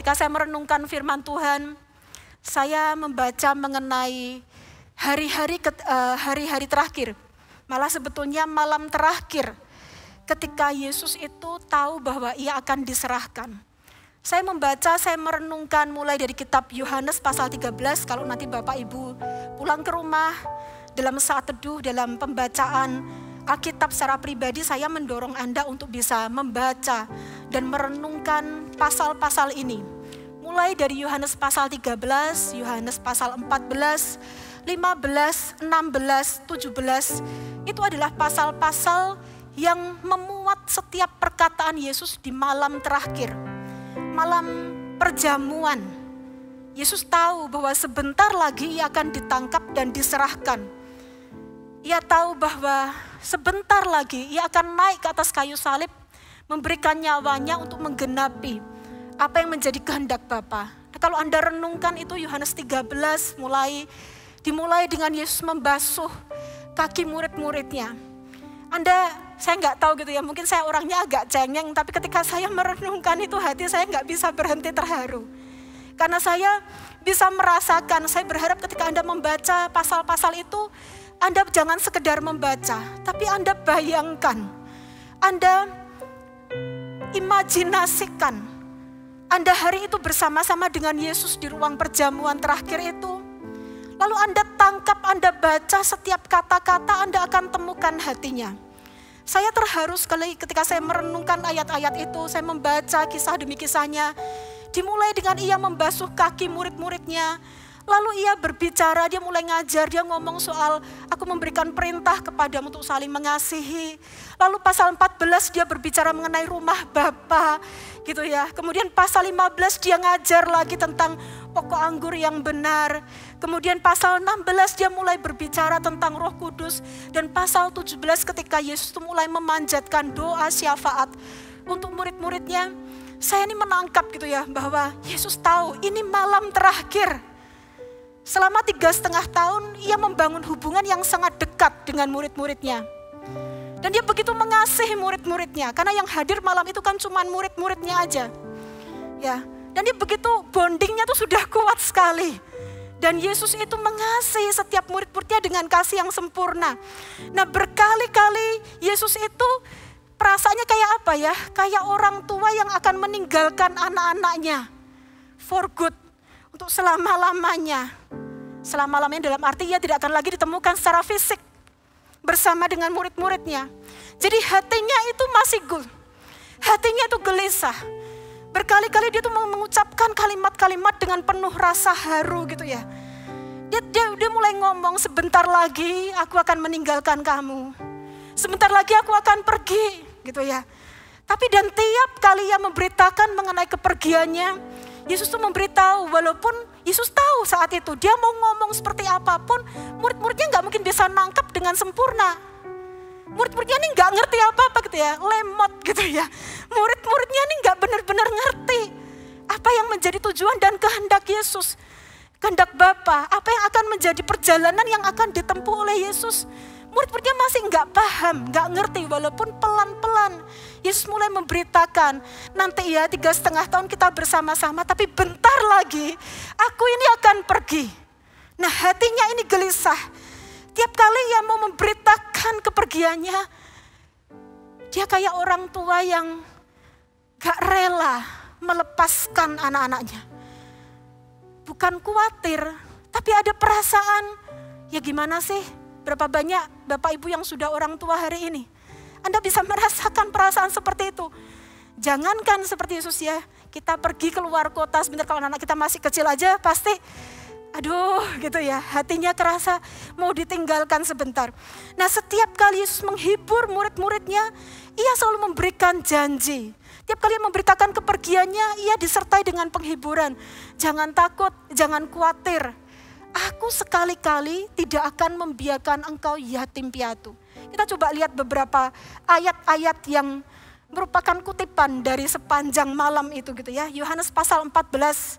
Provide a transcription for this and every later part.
ketika saya merenungkan firman Tuhan, saya membaca mengenai hari-hari terakhir. Malah sebetulnya malam terakhir ketika Yesus itu tahu bahwa ia akan diserahkan. Saya membaca, saya merenungkan mulai dari kitab Yohanes pasal 13, kalau nanti Bapak Ibu pulang ke rumah, dalam saat teduh, dalam pembacaan Alkitab secara pribadi, saya mendorong Anda untuk bisa membaca dan merenungkan pasal-pasal ini. Mulai dari Yohanes pasal 13, Yohanes pasal 14, 15, 16, 17, itu adalah pasal-pasal yang memuat setiap perkataan Yesus di malam terakhir. Malam perjamuan. Yesus tahu bahwa sebentar lagi ia akan ditangkap dan diserahkan. Ia tahu bahwa sebentar lagi ia akan naik ke atas kayu salib, memberikan nyawanya untuk menggenapi apa yang menjadi kehendak Bapa. Nah, kalau Anda renungkan itu Yohanes 13 dimulai dengan Yesus membasuh kaki murid-muridnya. Saya nggak tahu gitu ya, mungkin saya orangnya agak cengeng, tapi ketika saya merenungkan itu hati saya nggak bisa berhenti terharu. Karena saya bisa merasakan, saya berharap ketika Anda membaca pasal-pasal itu, Anda jangan sekedar membaca, tapi Anda bayangkan, Anda imajinasikan, Anda hari itu bersama-sama dengan Yesus di ruang perjamuan terakhir itu. Lalu Anda tangkap, Anda baca setiap kata-kata, Anda akan temukan hatinya. Saya terharu sekali ketika saya merenungkan ayat-ayat itu, saya membaca kisah demi kisahnya. Dimulai dengan ia membasuh kaki murid-muridnya. Lalu ia berbicara, dia mulai ngajar, dia ngomong soal aku memberikan perintah kepadamu untuk saling mengasihi. Lalu pasal 14 dia berbicara mengenai rumah Bapa gitu ya. Kemudian pasal 15 dia ngajar lagi tentang pokok anggur yang benar. Kemudian pasal 16 dia mulai berbicara tentang Roh Kudus. Dan pasal 17 ketika Yesus itu mulai memanjatkan doa syafaat untuk murid-muridnya. Saya ini menangkap gitu ya, bahwa Yesus tahu ini malam terakhir. Selama 3,5 tahun ia membangun hubungan yang sangat dekat dengan murid-muridnya. Dan dia begitu mengasihi murid-muridnya, karena yang hadir malam itu kan cuma murid-muridnya aja. Ya, dan dia begitu bondingnya tuh sudah kuat sekali. Dan Yesus itu mengasihi setiap murid-muridnya dengan kasih yang sempurna. Nah, berkali-kali Yesus itu perasaannya kayak apa ya? Kayak orang tua yang akan meninggalkan anak-anaknya for good, untuk selama-lamanya. Selama-lamanya dalam arti ia tidak akan lagi ditemukan secara fisik bersama dengan murid-muridnya. Jadi hatinya itu masih hatinya itu gelisah. Berkali-kali dia tuh mengucapkan kalimat-kalimat dengan penuh rasa haru gitu ya. Dia mulai ngomong, sebentar lagi aku akan meninggalkan kamu. Sebentar lagi aku akan pergi gitu ya. Tapi dan tiap kali ia memberitakan mengenai kepergiannya, Yesus tuh memberitahu, walaupun Yesus tahu saat itu dia mau ngomong seperti apapun, murid-muridnya gak mungkin bisa nangkap dengan sempurna. Murid-muridnya ini gak ngerti apa-apa gitu ya, lemot gitu ya. Murid-muridnya ini gak benar-benar ngerti apa yang menjadi tujuan dan kehendak Yesus. Kehendak Bapa, apa yang akan menjadi perjalanan yang akan ditempuh oleh Yesus. Murid-muridnya masih gak paham, gak ngerti, walaupun pelan-pelan Yesus mulai memberitakan, nanti ya 3,5 tahun kita bersama-sama, tapi bentar lagi aku ini akan pergi. Nah, hatinya ini gelisah. Tiap kali ia mau memberitakan kepergiannya, dia kayak orang tua yang gak rela melepaskan anak-anaknya. Bukan khawatir, tapi ada perasaan, ya gimana sih? Berapa banyak Bapak Ibu yang sudah orang tua hari ini? Anda bisa merasakan perasaan seperti itu. Jangankan seperti Yesus ya, kita pergi keluar kota sebentar, kalau anak kita masih kecil aja pasti aduh gitu ya, hatinya kerasa mau ditinggalkan sebentar. Nah, setiap kali Yesus menghibur murid-muridnya, ia selalu memberikan janji. Tiap kali memberitakan kepergiannya, ia disertai dengan penghiburan. Jangan takut, jangan khawatir. Aku sekali-kali tidak akan membiarkan engkau yatim piatu. Kita coba lihat beberapa ayat-ayat yang merupakan kutipan dari sepanjang malam itu gitu ya. Yohanes pasal 14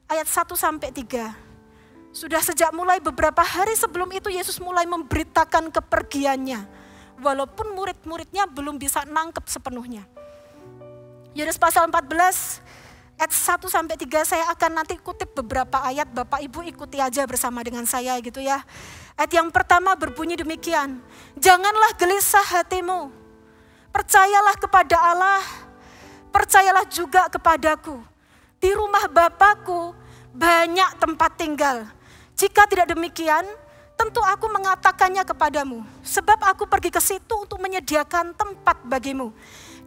ayat 1-3. Sudah sejak mulai beberapa hari sebelum itu Yesus mulai memberitakan kepergiannya. Walaupun murid-muridnya belum bisa nangkep sepenuhnya. Yohanes pasal 14 Ayat 1-3 saya akan nanti kutip beberapa ayat, Bapak Ibu ikuti aja bersama dengan saya gitu ya. Ayat yang pertama berbunyi demikian, janganlah gelisah hatimu, percayalah kepada Allah, percayalah juga kepadaku. Di rumah Bapakku banyak tempat tinggal. Jika tidak demikian, tentu aku mengatakannya kepadamu, sebab aku pergi ke situ untuk menyediakan tempat bagimu.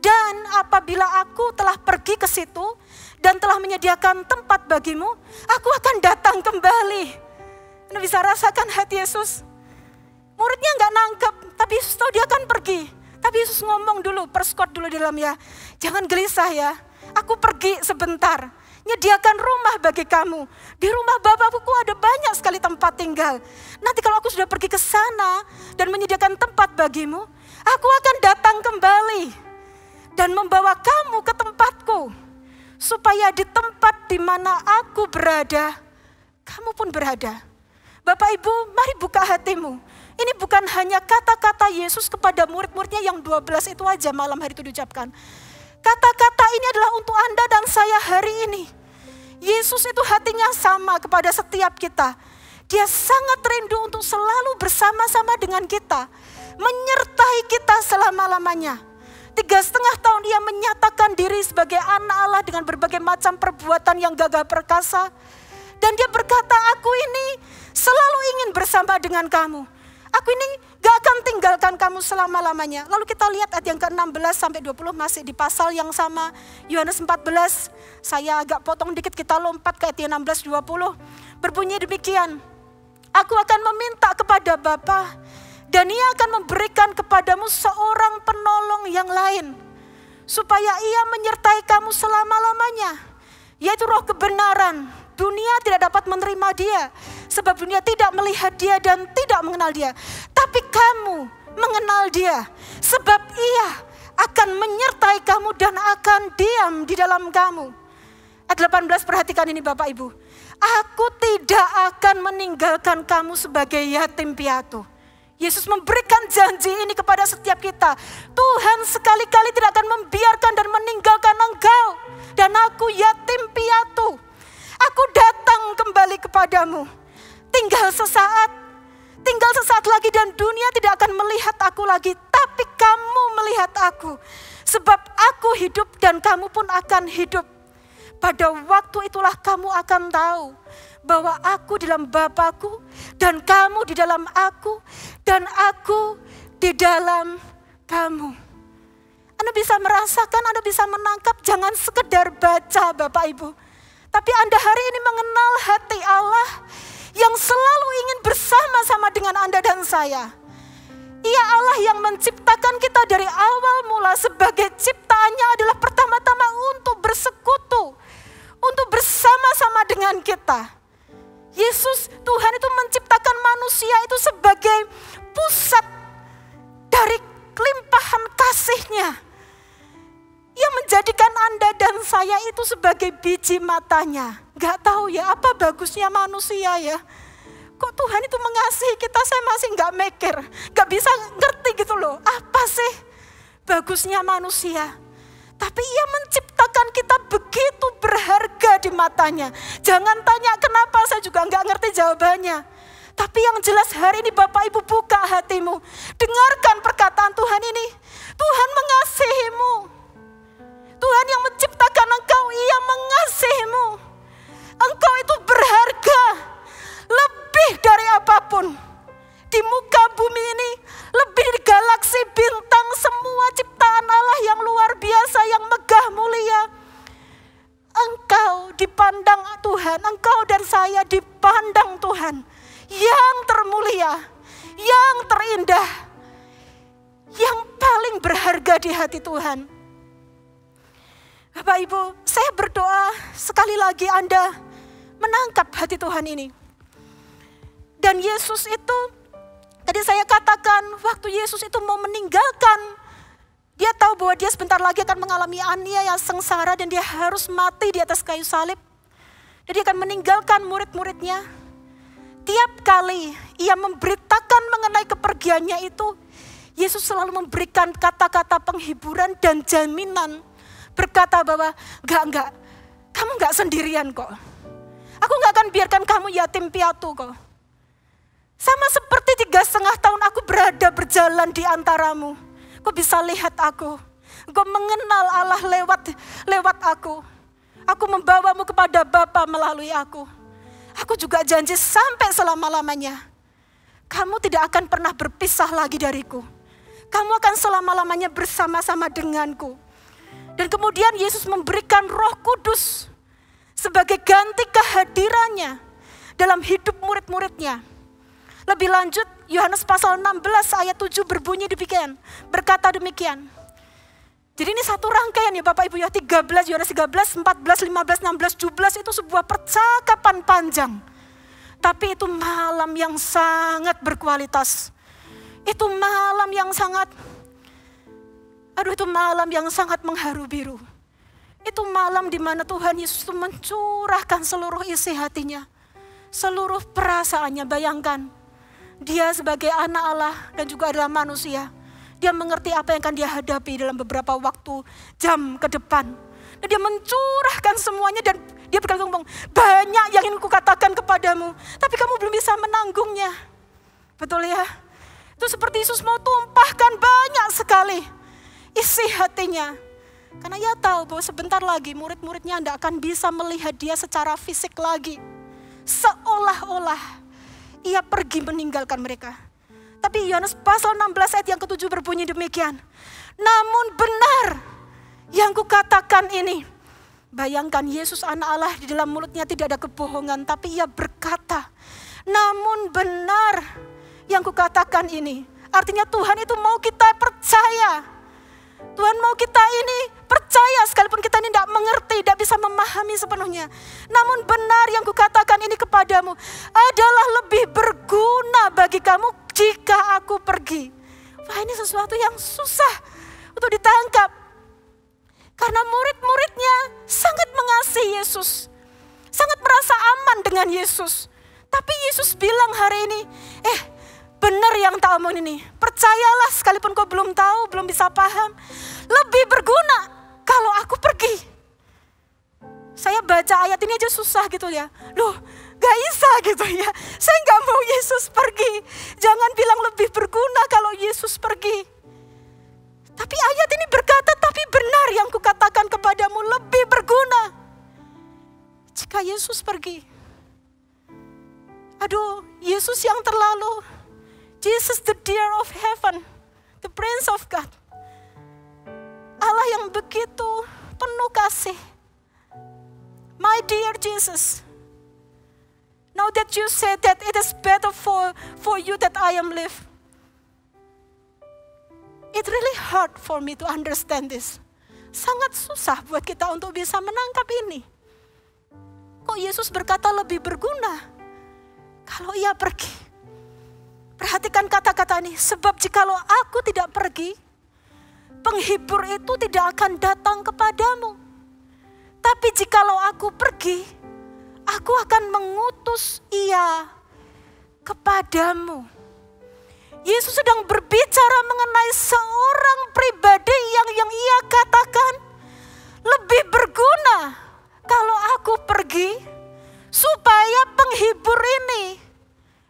Dan apabila aku telah pergi ke situ dan telah menyediakan tempat bagimu, aku akan datang kembali. Anda bisa rasakan hati Yesus. Muridnya nggak nangkep, tapi Yesus tahu dia akan pergi. Tapi Yesus ngomong dulu, perskot dulu di dalam ya. Jangan gelisah ya, aku pergi sebentar. Nyediakan rumah bagi kamu. Di rumah Bapakku ada banyak sekali tempat tinggal. Nanti kalau aku sudah pergi ke sana dan menyediakan tempat bagimu, aku akan datang kembali dan membawa kamu ke tempatku, supaya di tempat di mana aku berada, kamu pun berada. Bapak Ibu, mari buka hatimu. Ini bukan hanya kata-kata Yesus kepada murid-muridnya yang 12 itu aja malam hari itu diucapkan. Kata-kata ini adalah untuk Anda dan saya hari ini. Yesus itu hatinya sama kepada setiap kita. Dia sangat rindu untuk selalu bersama-sama dengan kita, menyertai kita selama-lamanya. 3,5 tahun ia menyatakan diri sebagai anak Allah dengan berbagai macam perbuatan yang gagah perkasa. Dan dia berkata, aku ini selalu ingin bersama dengan kamu. Aku ini gak akan tinggalkan kamu selama-lamanya. Lalu kita lihat ayat yang ke-16-20 masih di pasal yang sama. Yohanes 14, saya agak potong dikit, kita lompat ke ayat yang 16-20. Berbunyi demikian, aku akan meminta kepada Bapa, dan ia akan memberikan kepadamu seorang penolong yang lain, supaya ia menyertai kamu selama-lamanya, yaitu roh kebenaran. Dunia tidak dapat menerima dia, sebab dunia tidak melihat dia dan tidak mengenal dia. Tapi kamu mengenal dia, sebab ia akan menyertai kamu dan akan diam di dalam kamu. Ayat 18, perhatikan ini Bapak Ibu. Aku tidak akan meninggalkan kamu sebagai yatim piatu. Yesus memberikan janji ini kepada setiap kita. Tuhan sekali-kali tidak akan membiarkan dan meninggalkan engkau dan aku yatim piatu. Aku datang kembali kepadamu. Tinggal sesaat lagi dan dunia tidak akan melihat aku lagi. Tapi kamu melihat aku. Sebab aku hidup dan kamu pun akan hidup. Pada waktu itulah kamu akan tahu bahwa aku di dalam Bapakku dan kamu di dalam aku dan aku di dalam kamu. Anda bisa merasakan, Anda bisa menangkap, jangan sekedar baca Bapak Ibu. Tapi Anda hari ini mengenal hati Allah yang selalu ingin bersama-sama dengan Anda dan saya. Ia Allah yang menciptakan kita dari awal mula sebagai ciptaannya adalah pertama-tama untuk bersekutu, untuk bersama-sama dengan kita. Yesus, Tuhan itu menciptakan manusia itu sebagai pusat dari limpahan kasih-Nya. Ia menjadikan Anda dan saya itu sebagai biji matanya. Gak tahu ya apa bagusnya manusia ya. Kok Tuhan itu mengasihi kita, saya masih gak mikir. Gak bisa ngerti gitu loh. Apa sih bagusnya manusia? Tapi ia menciptakan kita begitu berharga di matanya. Jangan tanya kenapa, saya juga gak ngerti jawabannya. Tapi yang jelas hari ini Bapak Ibu buka hatimu. Dengarkan perkataan Tuhan ini. Tuhan mengasihimu. Tuhan yang menciptakan engkau, ia mengasihimu. Engkau itu berharga. Lebih dari apapun. Di muka bumi ini, lebih dari galaksi, bintang, semua ciptaan Allah yang luar biasa, yang megah mulia. Engkau dipandang Tuhan, engkau dan saya dipandang Tuhan. Yang termulia, yang terindah, yang paling berharga di hati Tuhan. Bapak Ibu, saya berdoa sekali lagi Anda menangkap hati Tuhan ini. Dan Yesus itu, tadi saya katakan waktu Yesus itu mau meninggalkan, dia tahu bahwa dia sebentar lagi akan mengalami aniaya, sengsara, dan dia harus mati di atas kayu salib. Dan dia akan meninggalkan murid-muridnya. Tiap kali ia memberitakan mengenai kepergiannya itu, Yesus selalu memberikan kata-kata penghiburan dan jaminan. Berkata bahwa enggak, kamu gak sendirian kok. Aku gak akan biarkan kamu yatim piatu kok. Sama seperti 3,5 tahun aku berada berjalan di antaramu. Kau bisa lihat aku. Kau mengenal Allah lewat aku. Aku membawamu kepada Bapa melalui aku. Aku juga janji sampai selama-lamanya. Kamu tidak akan pernah berpisah lagi dariku. Kamu akan selama-lamanya bersama-sama denganku. Dan kemudian Yesus memberikan Roh Kudus sebagai ganti kehadirannya dalam hidup murid-muridnya. Lebih lanjut, Yohanes pasal 16 ayat 7 berbunyi demikian, berkata demikian. Jadi ini satu rangkaian ya Bapak Ibu ya, 13, Yohanes 13, 14, 15, 16, 17 itu sebuah percakapan panjang. Tapi itu malam yang sangat berkualitas. Itu malam yang sangat, itu malam yang sangat mengharu biru. Itu malam di mana Tuhan Yesus itu mencurahkan seluruh isi hatinya. Seluruh perasaannya, bayangkan. Dia sebagai anak Allah dan juga adalah manusia. Dia mengerti apa yang akan dia hadapi dalam beberapa waktu, jam ke depan. Dan dia mencurahkan semuanya dan dia berkata ngomong, banyak yang ingin kukatakan kepadamu, tapi kamu belum bisa menanggungnya. Betul ya? Itu seperti Yesus mau tumpahkan banyak sekali isi hatinya. Karena ia tahu bahwa sebentar lagi murid-muridnya tidak akan bisa melihat dia secara fisik lagi. Seolah-olah ia pergi meninggalkan mereka. Tapi Yohanes pasal 16 ayat yang ke-7 berbunyi demikian. Namun benar yang kukatakan ini. Bayangkan Yesus anak Allah, di dalam mulutnya tidak ada kebohongan. Tapi ia berkata, namun benar yang kukatakan ini. Artinya Tuhan itu mau kita percaya. Tuhan mau kita ini percaya sekalipun kita ini tidak mengerti, tidak bisa memahami sepenuhnya. Namun benar yang kukatakan ini kepadamu adalah lebih berguna bagi kamu jika aku pergi. Wah, ini sesuatu yang susah untuk ditangkap. Karena murid-muridnya sangat mengasihi Yesus. Sangat merasa aman dengan Yesus. Tapi Yesus bilang hari ini, benar yang tak omong ini. Percayalah sekalipun kau belum tahu, belum bisa paham. Lebih berguna kalau aku pergi. Saya baca ayat ini aja susah gitu ya. Loh, gak bisa gitu ya. Saya gak mau Yesus pergi. Jangan bilang lebih berguna kalau Yesus pergi. Tapi ayat ini berkata, tapi benar yang kukatakan kepadamu lebih berguna jika Yesus pergi. Aduh, Yesus yang terlalu, Jesus the dear of heaven, the Prince of God. Allah yang begitu penuh kasih. My dear Jesus, now that you said that it is better for you that I am live. It really hard for me to understand this. Sangat susah buat kita untuk bisa menangkap ini. Kok Yesus berkata lebih berguna kalau ia pergi? Perhatikan kata-kata ini. Sebab jikalau aku tidak pergi, penghibur itu tidak akan datang kepadamu. Tapi jikalau aku pergi, aku akan mengutus ia kepadamu. Yesus sedang berbicara mengenai seorang pribadi yang ia katakan lebih berguna kalau aku pergi supaya penghibur ini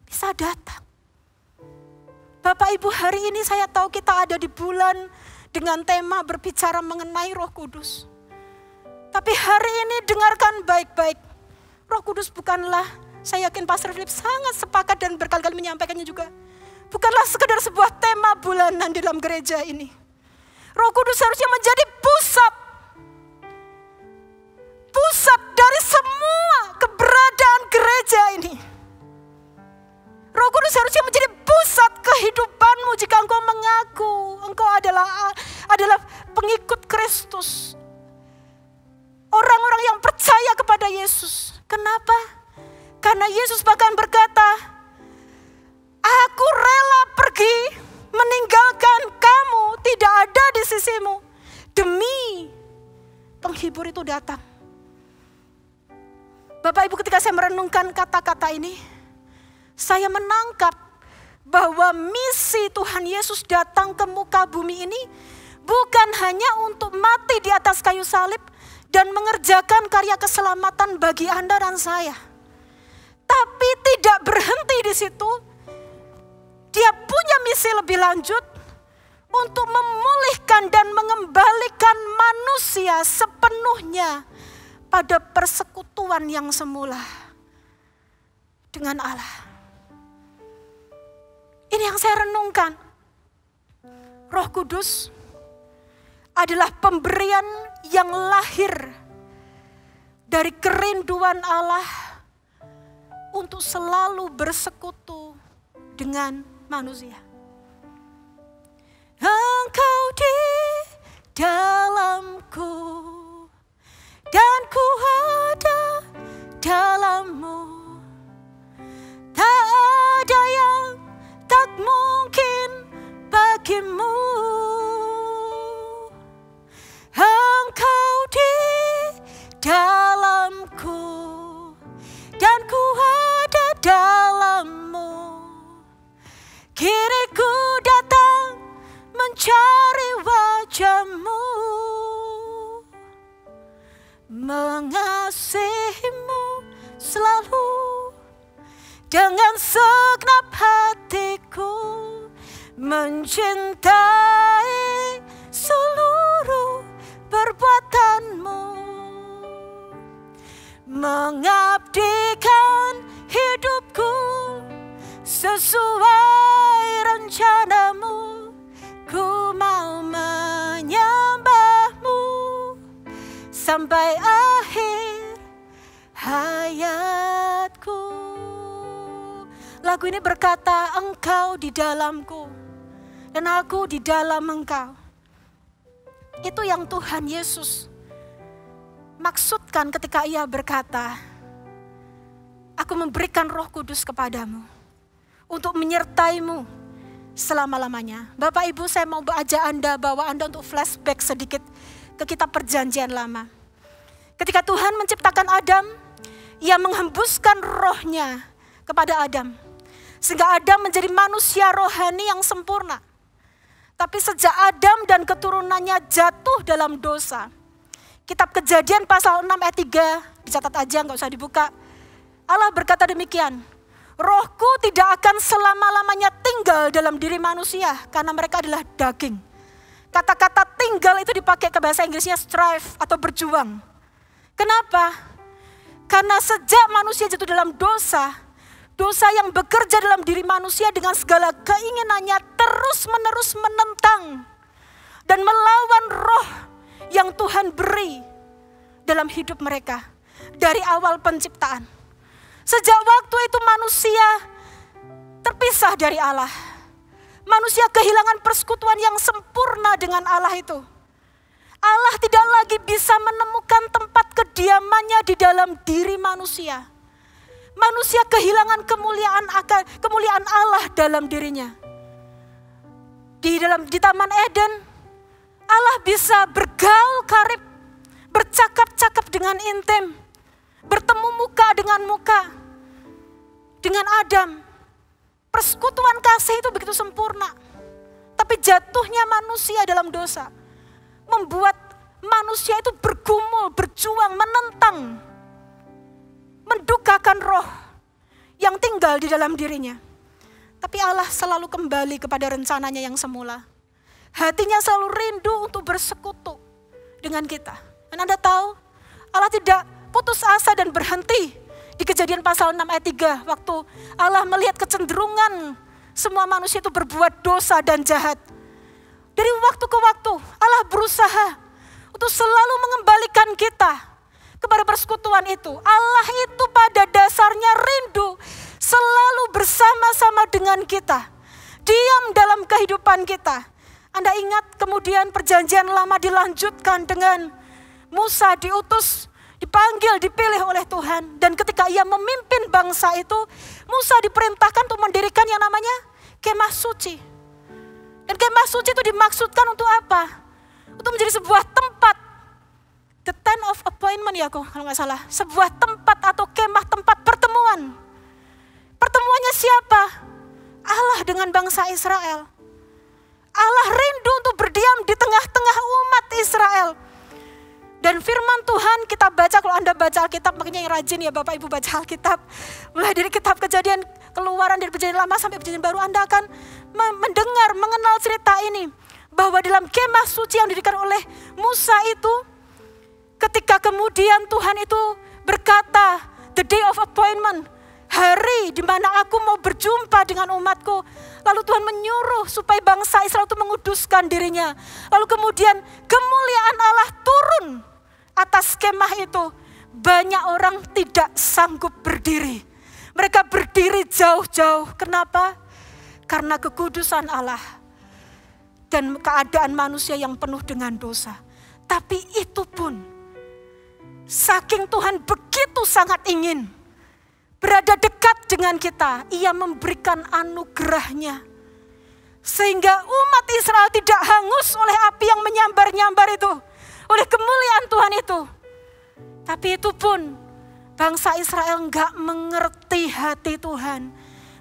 bisa datang. Bapak Ibu, hari ini saya tahu kita ada di bulan dengan tema berbicara mengenai Roh Kudus. Tapi hari ini dengarkan baik-baik. Roh Kudus bukanlah, saya yakin Pastor Philip sangat sepakat dan berkali-kali menyampaikannya juga. Bukanlah sekedar sebuah tema bulanan dalam gereja ini. Roh Kudus harusnya menjadi pusat dari semua keberadaan gereja ini. Roh Kudus harusnya menjadi pusat kehidupanmu jika engkau mengaku engkau adalah pengikut Kristus. Orang-orang yang percaya kepada Yesus. Kenapa? Karena Yesus bahkan berkata, aku rela pergi meninggalkan kamu tidak ada di sisimu demi penghibur itu datang. Bapak Ibu, ketika saya merenungkan kata-kata ini, saya menangkap bahwa misi Tuhan Yesus datang ke muka bumi ini bukan hanya untuk mati di atas kayu salib dan mengerjakan karya keselamatan bagi Anda dan saya. Tapi tidak berhenti di situ. Dia punya misi lebih lanjut untuk memulihkan dan mengembalikan manusia sepenuhnya pada persekutuan yang semula dengan Allah. Ini yang saya renungkan. Roh Kudus adalah pemberian yang lahir dari kerinduan Allah untuk selalu bersekutu dengan manusia. Engkau di dalamku dan ku ada dalammu. Tak ada yang tak mungkin bagimu. Engkau di dalamku dan ku ada dalammu. Kini ku datang mencari wajahmu, mengasihimu selalu dengan segenap hatiku, mencintai seluruh perbuatanmu, mengabdikan hidupku sesuai rencanamu. Ku mau menyembahmu sampai akhir hayatku. Lagu ini berkata, engkau di dalamku dan aku di dalam engkau. Itu yang Tuhan Yesus maksudkan ketika ia berkata, aku memberikan Roh Kudus kepadamu untuk menyertaimu selama-lamanya. Bapak Ibu, saya mau ajak Anda, bawa Anda untuk flashback sedikit ke kitab Perjanjian Lama. Ketika Tuhan menciptakan Adam, ia menghembuskan rohnya kepada Adam. Sehingga Adam menjadi manusia rohani yang sempurna. Tapi sejak Adam dan keturunannya jatuh dalam dosa. Kitab Kejadian pasal 6 ayat 3, dicatat aja gak usah dibuka. Allah berkata demikian, Rohku tidak akan selama-lamanya tinggal dalam diri manusia karena mereka adalah daging. Kata-kata tinggal itu dipakai ke bahasa Inggrisnya strive atau berjuang. Kenapa? Karena sejak manusia jatuh dalam dosa, dosa yang bekerja dalam diri manusia dengan segala keinginannya terus-menerus menentang dan melawan roh yang Tuhan beri dalam hidup mereka dari awal penciptaan. Sejak waktu itu manusia terpisah dari Allah. Manusia kehilangan persekutuan yang sempurna dengan Allah itu. Allah tidak lagi bisa menemukan tempat kediamannya di dalam diri manusia. Manusia kehilangan kemuliaan Allah dalam dirinya. Di Taman Eden, Allah bisa bergaul karib, bercakap-cakap dengan intim, bertemu muka dengan Adam. Persekutuan kasih itu begitu sempurna. Tapi jatuhnya manusia dalam dosa membuat manusia itu bergumul, berjuang, menentang, mendukakan roh yang tinggal di dalam dirinya. Tapi Allah selalu kembali kepada rencananya yang semula. Hatinya selalu rindu untuk bersekutu dengan kita. Dan Anda tahu, Allah tidak putus asa dan berhenti di Kejadian pasal 6 ayat 3. Waktu Allah melihat kecenderungan semua manusia itu berbuat dosa dan jahat. Dari waktu ke waktu Allah berusaha untuk selalu mengembalikan kita kepada persekutuan itu. Allah itu pada dasarnya rindu selalu bersama-sama dengan kita. Diam dalam kehidupan kita. Anda ingat kemudian Perjanjian Lama dilanjutkan dengan Musa diutus, dipanggil, dipilih oleh Tuhan. Dan ketika ia memimpin bangsa itu, Musa diperintahkan untuk mendirikan yang namanya kemah suci. Dan kemah suci itu dimaksudkan untuk apa? Untuk menjadi sebuah tempat, the tent of appointment ya kalau nggak salah. Sebuah tempat atau kemah tempat pertemuan. Pertemuannya siapa? Allah dengan bangsa Israel. Allah rindu untuk berdiam di tengah-tengah umat Israel. Dan firman Tuhan kita baca, kalau Anda baca Alkitab, makanya yang rajin ya Bapak Ibu baca Alkitab. Mulai dari kitab Kejadian, Keluaran, dari Perjanjian Lama sampai Perjanjian Baru, Anda akan mendengar, mengenal cerita ini. Bahwa dalam kemah suci yang didirikan oleh Musa itu, ketika kemudian Tuhan itu berkata, the day of appointment, hari di mana aku mau berjumpa dengan umatku. Lalu Tuhan menyuruh supaya bangsa Israel itu menguduskan dirinya. Lalu kemudian kemuliaan Allah turun atas kemah itu. Banyak orang tidak sanggup berdiri. Mereka berdiri jauh-jauh. Kenapa? Karena kekudusan Allah dan keadaan manusia yang penuh dengan dosa. Tapi itu pun, saking Tuhan begitu sangat ingin berada dekat dengan kita, Ia memberikan anugerahnya. Sehingga umat Israel tidak hangus oleh api yang menyambar-nyambar itu, oleh kemuliaan Tuhan itu. Tapi itu pun bangsa Israel enggak mengerti hati Tuhan.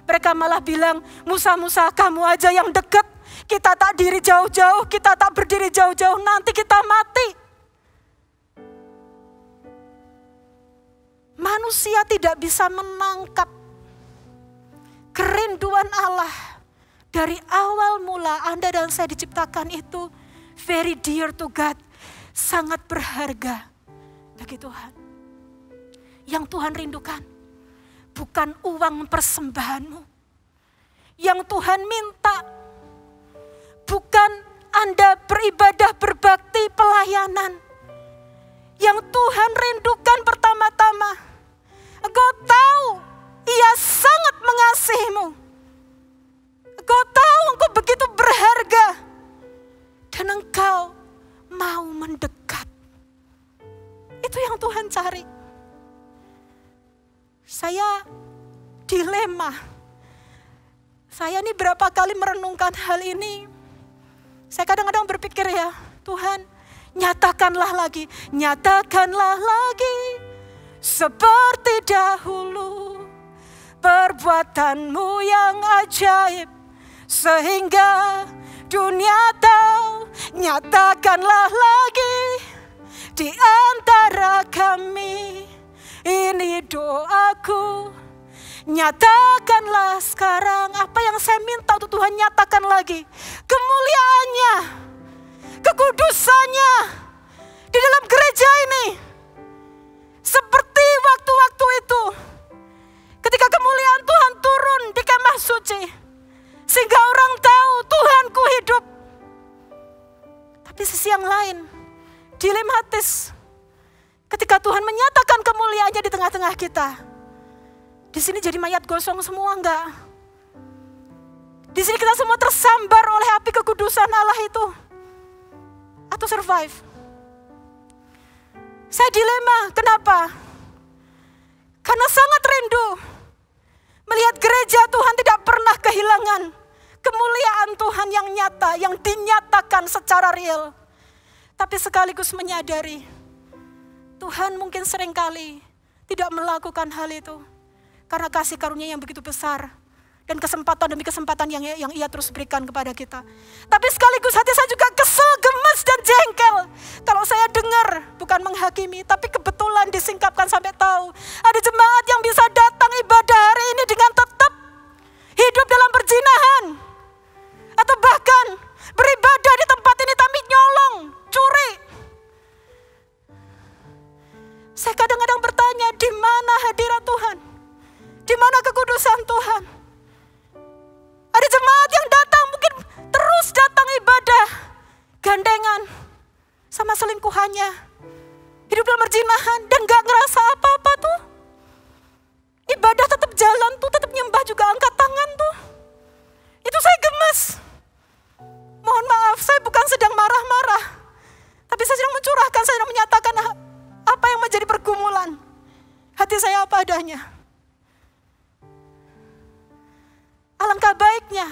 Mereka malah bilang, Musa, kamu aja yang dekat. Kita tak diri jauh-jauh, kita tak berdiri jauh-jauh, nanti kita mati. Manusia tidak bisa menangkap kerinduan Allah. Dari awal mula Anda dan saya diciptakan itu very dear to God. Sangat berharga bagi Tuhan. Yang Tuhan rindukan bukan uang persembahanmu. Yang Tuhan minta bukan Anda beribadah, berbakti, pelayanan. Yang Tuhan rindukan pertama-tama, Engkau tahu Ia sangat mengasihimu. Engkau tahu Engkau begitu berharga. Dan Engkau mau mendekat. Itu yang Tuhan cari. Saya dilema. Saya ini berapa kali merenungkan hal ini. Saya kadang-kadang berpikir ya, Tuhan, nyatakanlah lagi seperti dahulu perbuatanmu yang ajaib sehingga dunia tahu. Nyatakanlah lagi di antara kami, ini doaku. Nyatakanlah sekarang apa yang saya minta untuk Tuhan, nyatakan lagi kemuliaannya, kekudusannya di dalam gereja ini. Seperti waktu-waktu itu ketika kemuliaan Tuhan turun di kemah suci, sehingga orang tahu Tuhanku hidup. Tapi sisi yang lain dilematis ketika Tuhan menyatakan kemuliaannya di tengah-tengah kita. Di sini jadi mayat gosong semua enggak? Di sini kita semua tersambar oleh api kekudusan Allah itu. Atau survive? Saya dilema, kenapa? Karena sangat rindu melihat gereja Tuhan tidak pernah kehilangan kemuliaan Tuhan yang nyata, yang dinyatakan secara real. Tapi sekaligus menyadari, Tuhan mungkin seringkali tidak melakukan hal itu. Karena kasih karunia yang begitu besar. Dan kesempatan demi kesempatan yang Ia terus berikan kepada kita. Tapi sekaligus hati saya juga kesel, gemes dan jengkel. Kalau saya dengar, bukan menghakimi, tapi kebetulan disingkapkan sampai tahu. Ada jemaat yang bisa datang ibadah hari ini dengan tetap hidup dalam perzinahan. Atau bahkan beribadah di tempat ini tapi nyolong, curi. Saya kadang-kadang bertanya, di mana hadirat Tuhan? Di mana kekudusan Tuhan? Ada jemaat yang datang, mungkin terus datang ibadah, gandengan sama selingkuhannya, hidup dalam perzinahan dan gak ngerasa apa-apa tuh. Ibadah tetap jalan tuh, tetap nyembah juga angkat tangan tuh. Itu saya gemes. Mohon maaf, saya bukan sedang marah-marah, tapi saya sedang mencurahkan, saya sedang menyatakan apa yang menjadi pergumulan hati saya apa adanya. Alangkah baiknya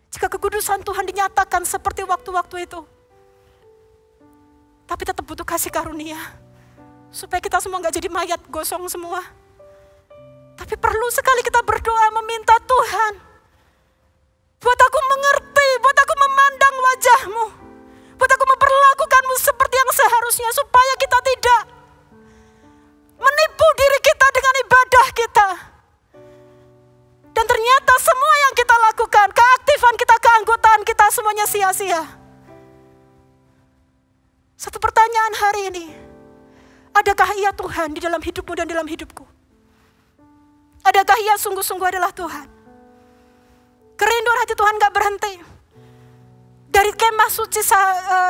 jika kekudusan Tuhan dinyatakan seperti waktu-waktu itu. Tapi tetap butuh kasih karunia. Supaya kita semua gak jadi mayat gosong semua. Tapi perlu sekali kita berdoa meminta Tuhan. Buat aku mengerti, buat aku memandang wajahmu. Buat aku memperlakukanmu seperti yang seharusnya. Supaya semuanya sia-sia. Satu pertanyaan hari ini, adakah Ia Tuhan di dalam hidupmu dan dalam hidupku? Adakah Ia sungguh-sungguh adalah Tuhan? Kerinduan hati Tuhan gak berhenti. Dari kemah suci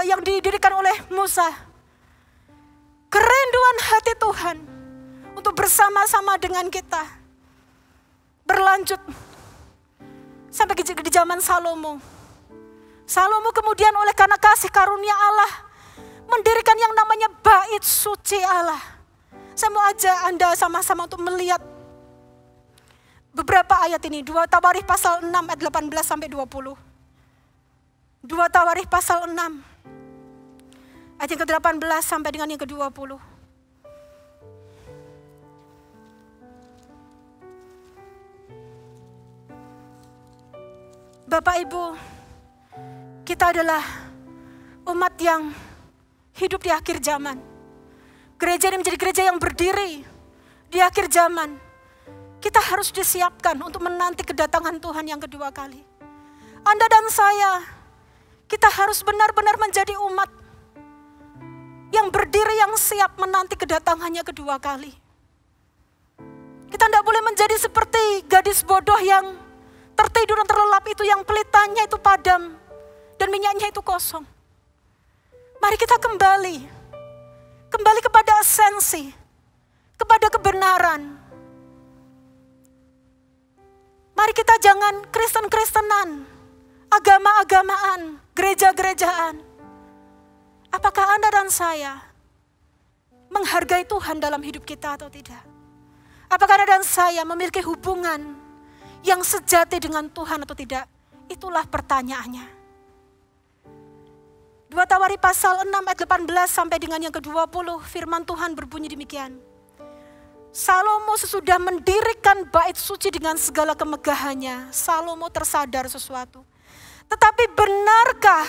yang didirikan oleh Musa. Kerinduan hati Tuhan untuk bersama-sama dengan kita. Berlanjut sampai di zaman Salomo. Salomo kemudian oleh karena kasih karunia Allah mendirikan yang namanya bait suci Allah. Saya mau ajak Anda sama-sama untuk melihat beberapa ayat ini. 2 Tawarikh pasal 6 ayat 18 sampai 20. 2 Tawarikh pasal 6 ayat yang ke-18 sampai dengan yang ke-20. Bapak Ibu, kita adalah umat yang hidup di akhir zaman. Gereja ini menjadi gereja yang berdiri di akhir zaman. Kita harus disiapkan untuk menanti kedatangan Tuhan yang kedua kali. Anda dan saya, kita harus benar-benar menjadi umat yang berdiri, yang siap menanti kedatangannya kedua kali. Kita tidak boleh menjadi seperti gadis bodoh yang tertidur dan terlelap itu, yang pelitanya itu padam dan minyaknya itu kosong. Mari kita kembali kepada esensi, kepada kebenaran. Mari kita jangan Kristen-Kristenan, agama-agamaan, gereja-gerejaan. Apakah Anda dan saya menghargai Tuhan dalam hidup kita atau tidak? Apakah Anda dan saya memiliki hubungan yang sejati dengan Tuhan atau tidak? Itulah pertanyaannya. 2 Tawarikh pasal 6 ayat 18 sampai dengan yang ke-20, firman Tuhan berbunyi demikian. Salomo sesudah mendirikan bait suci dengan segala kemegahannya, Salomo tersadar sesuatu. Tetapi benarkah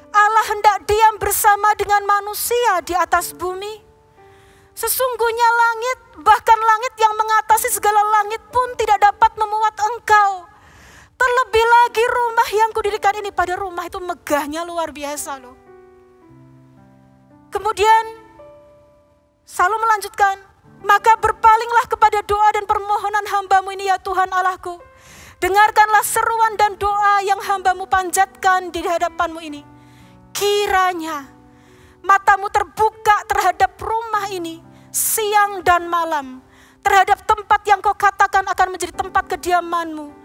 Allah hendak diam bersama dengan manusia di atas bumi? Sesungguhnya langit, bahkan langit yang mengatasi segala langit pun tidak dapat memuat engkau. Terlebih lagi rumah yang kudirikan ini, pada rumah itu megahnya luar biasa loh. Kemudian Salomo melanjutkan, maka berpalinglah kepada doa dan permohonan hambamu ini ya Tuhan Allahku. Dengarkanlah seruan dan doa yang hambamu panjatkan di hadapanmu ini. Kiranya matamu terbuka terhadap rumah ini siang dan malam, terhadap tempat yang kau katakan akan menjadi tempat kediamanmu.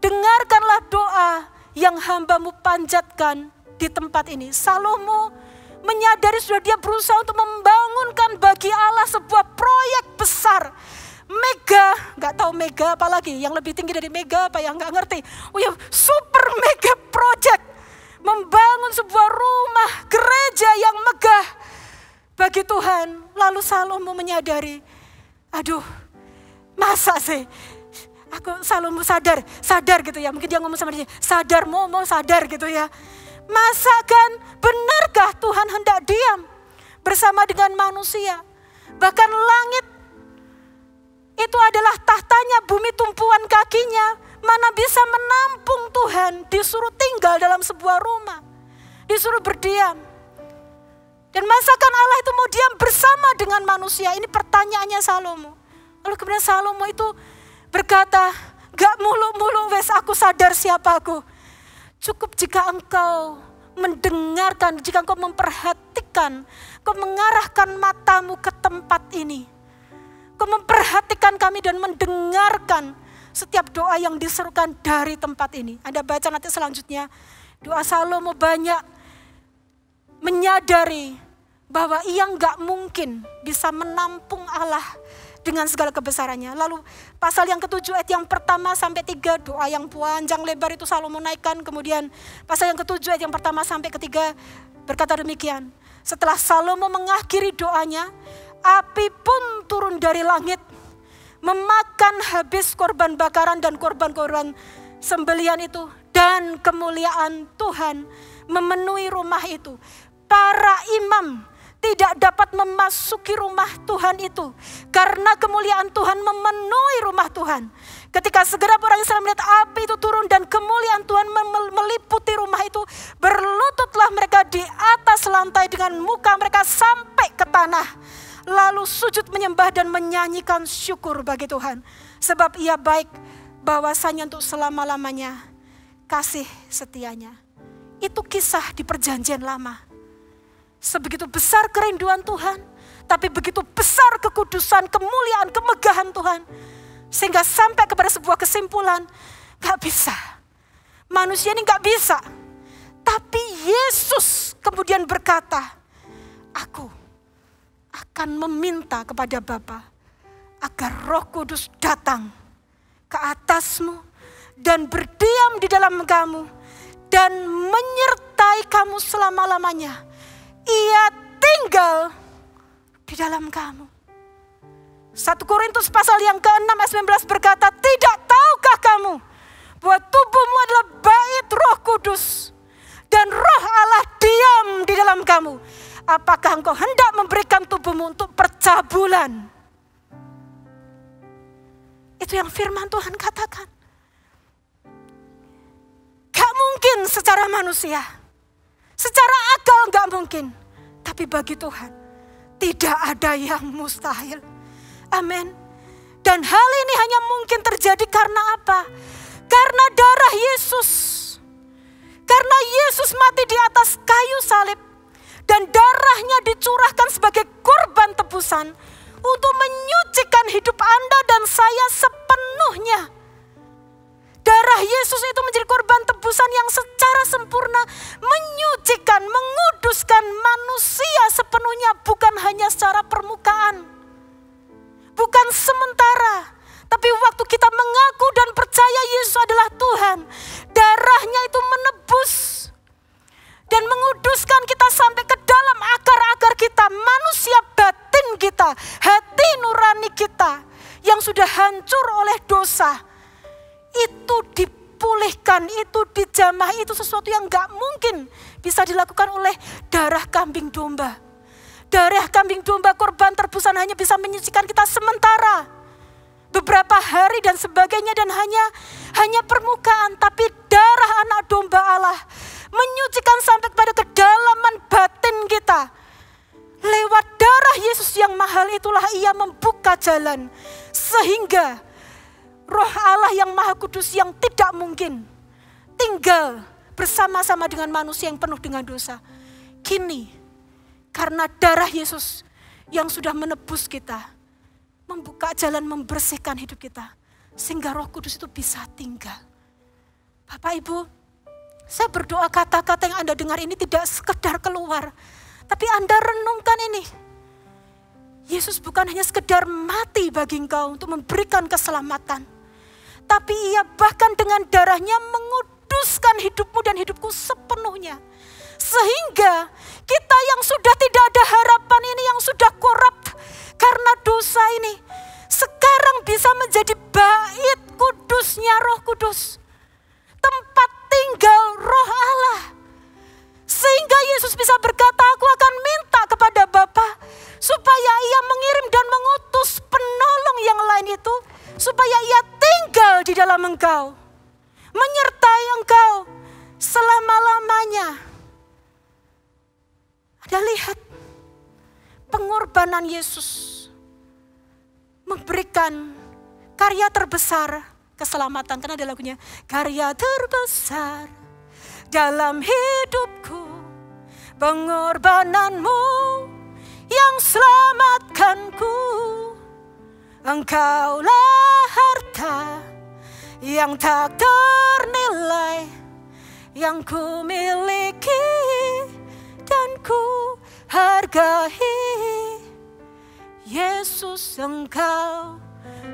Dengarkanlah doa yang hambamu panjatkan di tempat ini. Salomo menyadari sudah dia berusaha untuk membangunkan bagi Allah sebuah proyek besar. Mega, gak tahu mega apa lagi, yang lebih tinggi dari mega apa yang gak ngerti. Oh ya, super mega project. Membangun sebuah rumah gereja yang megah bagi Tuhan. Lalu Salomo menyadari, aduh masa sih, Salomo sadar gitu ya. Mungkin dia ngomong sama dia, sadar mau sadar gitu ya. Masakan benarkah Tuhan hendak diam bersama dengan manusia? Bahkan langit itu adalah tahtanya, bumi tumpuan kakinya. Mana bisa menampung Tuhan, disuruh tinggal dalam sebuah rumah, disuruh berdiam. Dan masakan Allah itu mau diam bersama dengan manusia? Ini pertanyaannya Salomo. Lalu kemudian Salomo itu berkata, gak muluk-muluk wes aku sadar siapa aku. Cukup jika engkau mendengarkan, jika engkau memperhatikan, kau mengarahkan matamu ke tempat ini. Kau memperhatikan kami dan mendengarkan setiap doa yang diserukan dari tempat ini. Anda baca nanti selanjutnya, doa Salomo banyak menyadari bahwa ia gak mungkin bisa menampung Allah dengan segala kebesarannya. Lalu pasal yang ke-7 ayat yang pertama sampai 3, doa yang panjang lebar itu Salomo naikkan. Kemudian pasal yang ke-7 ayat yang pertama sampai ke-3 berkata demikian. Setelah Salomo mengakhiri doanya, api pun turun dari langit, memakan habis korban bakaran dan korban-korban sembelihan itu. Dan kemuliaan Tuhan memenuhi rumah itu. Para imam tidak dapat memasuki rumah Tuhan itu, karena kemuliaan Tuhan memenuhi rumah Tuhan. Ketika segenap orang Israel melihat api itu turun dan kemuliaan Tuhan meliputi rumah itu. Berlututlah mereka di atas lantai dengan muka mereka sampai ke tanah. Lalu sujud menyembah dan menyanyikan syukur bagi Tuhan. Sebab ia baik, bahwasanya untuk selama-lamanya kasih setianya. Itu kisah di perjanjian lama. Sebegitu besar kerinduan Tuhan, tapi begitu besar kekudusan, kemuliaan, kemegahan Tuhan. Sehingga sampai kepada sebuah kesimpulan, gak bisa. Manusia ini gak bisa. Tapi Yesus kemudian berkata, aku akan meminta kepada Bapa agar Roh Kudus datang ke atasmu dan berdiam di dalam kamu dan menyertai kamu selama-lamanya. Ia tinggal di dalam kamu. 1 Korintus pasal yang ke-6 ayat 19 berkata, tidak tahukah kamu bahwa tubuhmu adalah bait Roh Kudus dan Roh Allah diam di dalam kamu. Apakah engkau hendak memberikan tubuhmu untuk percabulan? Itu yang firman Tuhan katakan. Gak mungkin secara manusia. Secara akal gak mungkin. Tapi bagi Tuhan tidak ada yang mustahil. Amin. Dan hal ini hanya mungkin terjadi karena apa? Karena darah Yesus. Karena Yesus mati di atas kayu salib. Dan darahnya dicurahkan sebagai kurban tebusan. Untuk menyucikan hidup Anda dan saya sepenuhnya. Darah Yesus itu menjadi korban tebusan yang secara sempurna menyucikan, menguduskan manusia sepenuhnya, bukan hanya secara permukaan. Bukan sementara, tapi waktu kita mengaku dan percaya Yesus adalah Tuhan, darahnya itu menebus dan menguduskan kita sampai ke dalam akar-akar kita, manusia batin kita, hati nurani kita yang sudah hancur oleh dosa. Itu dipulihkan, itu dijamah, itu sesuatu yang gak mungkin bisa dilakukan oleh darah kambing domba. Darah kambing domba korban tebusan hanya bisa menyucikan kita sementara. Beberapa hari dan sebagainya dan hanya permukaan. Tapi darah anak domba Allah menyucikan sampai kepada kedalaman batin kita. Lewat darah Yesus yang mahal itulah ia membuka jalan. Sehingga Roh Allah yang Maha Kudus yang tidak mungkin tinggal bersama-sama dengan manusia yang penuh dengan dosa. Kini karena darah Yesus yang sudah menebus kita, membuka jalan, membersihkan hidup kita. Sehingga Roh Kudus itu bisa tinggal. Bapak Ibu, saya berdoa kata-kata yang Anda dengar ini tidak sekedar keluar. Tapi Anda renungkan ini. Yesus bukan hanya sekedar mati bagi engkau untuk memberikan keselamatan. Tapi ia bahkan dengan darahnya menguduskan hidupmu dan hidupku sepenuhnya. Sehingga kita yang sudah tidak ada harapan ini, yang sudah korup karena dosa ini, sekarang bisa menjadi bait kudusnya Roh Kudus. Tempat tinggal Roh Allah. Sehingga Yesus bisa berkata, aku akan minta kepada Bapa supaya ia mengirim dan mengutus penolong yang lain itu, supaya ia tinggal di dalam engkau, menyertai engkau selama-lamanya. Ada lihat pengorbanan Yesus memberikan karya terbesar keselamatan. Karena ada lagunya, karya terbesar dalam hidupku, pengorbananmu yang selamatkanku. Engkaulah harta yang tak ternilai, yang ku miliki dan ku hargai. Yesus, engkau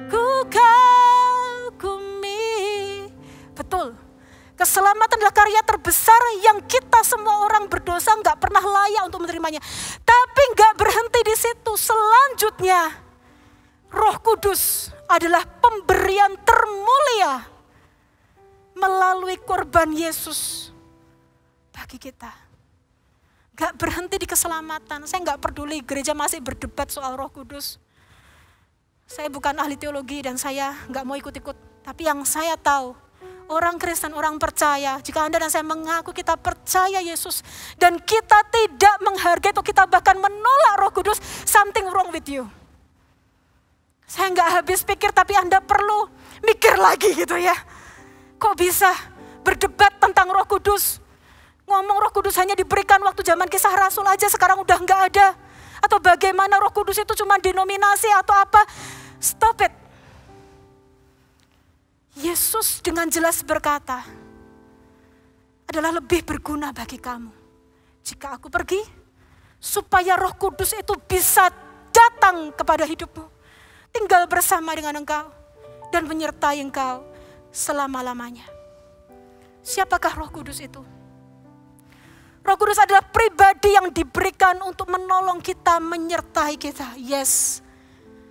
ku kagumi. Betul. Keselamatan adalah karya terbesar yang kita semua orang berdosa gak pernah layak untuk menerimanya. Tapi gak berhenti di situ. Selanjutnya, Roh Kudus adalah pemberian termulia melalui korban Yesus bagi kita. Gak berhenti di keselamatan. Saya gak peduli gereja masih berdebat soal Roh Kudus. Saya bukan ahli teologi dan saya gak mau ikut-ikut. Tapi yang saya tahu, orang Kristen, orang percaya, jika Anda dan saya mengaku kita percaya Yesus dan kita tidak menghargai atau kita bahkan menolak Roh Kudus, something wrong with you. Saya nggak habis pikir, tapi Anda perlu mikir lagi gitu ya. Kok bisa berdebat tentang Roh Kudus? Ngomong Roh Kudus hanya diberikan waktu zaman Kisah Rasul aja, sekarang udah nggak ada. Atau bagaimana Roh Kudus itu cuma denominasi atau apa? Stop it. Yesus dengan jelas berkata, adalah lebih berguna bagi kamu jika aku pergi, supaya Roh Kudus itu bisa datang kepada hidupmu, tinggal bersama dengan engkau, dan menyertai engkau selama-lamanya. Siapakah Roh Kudus itu? Roh Kudus adalah pribadi yang diberikan untuk menolong kita, menyertai kita. Yes,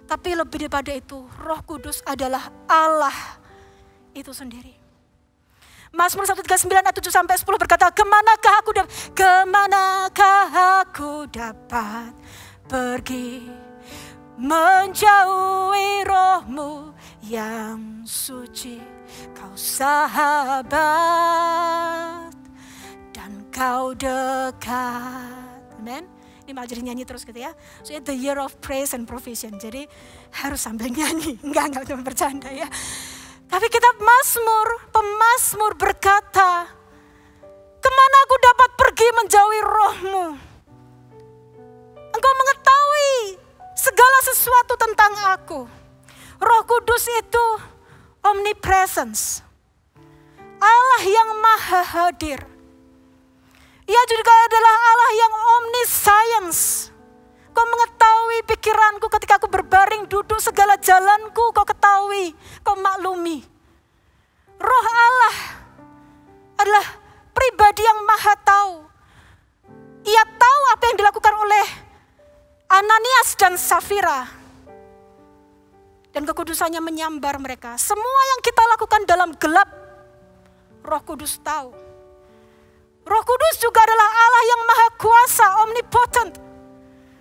tapi lebih daripada itu, Roh Kudus adalah Allah itu sendiri. Mazmur 139 ayat 7-10 berkata, kemanakah aku dapat pergi menjauhi Roh-Mu yang suci. Kau sahabat dan kau dekat. Amen. Ini malah jadi nyanyi terus gitu ya. So, the year of praise and provision. Jadi harus sambil nyanyi. Enggak cuma bercanda ya. Tapi kitab pemazmur berkata, kemana aku dapat pergi menjauhi Roh-Mu? Engkau mengetahui segala sesuatu tentang aku. Roh Kudus itu omnipresence. Allah yang maha hadir. Ia juga adalah Allah yang omniscience. Kau mengetahui pikiranku ketika aku berbaring duduk, segala jalanku kau ketahui, kau maklumi. Roh Allah adalah pribadi yang maha tahu. Ia tahu apa yang dilakukan oleh Ananias dan Safira. Dan kekudusannya menyambar mereka. Semua yang kita lakukan dalam gelap, Roh Kudus tahu. Roh Kudus juga adalah Allah yang maha kuasa, omnipotent.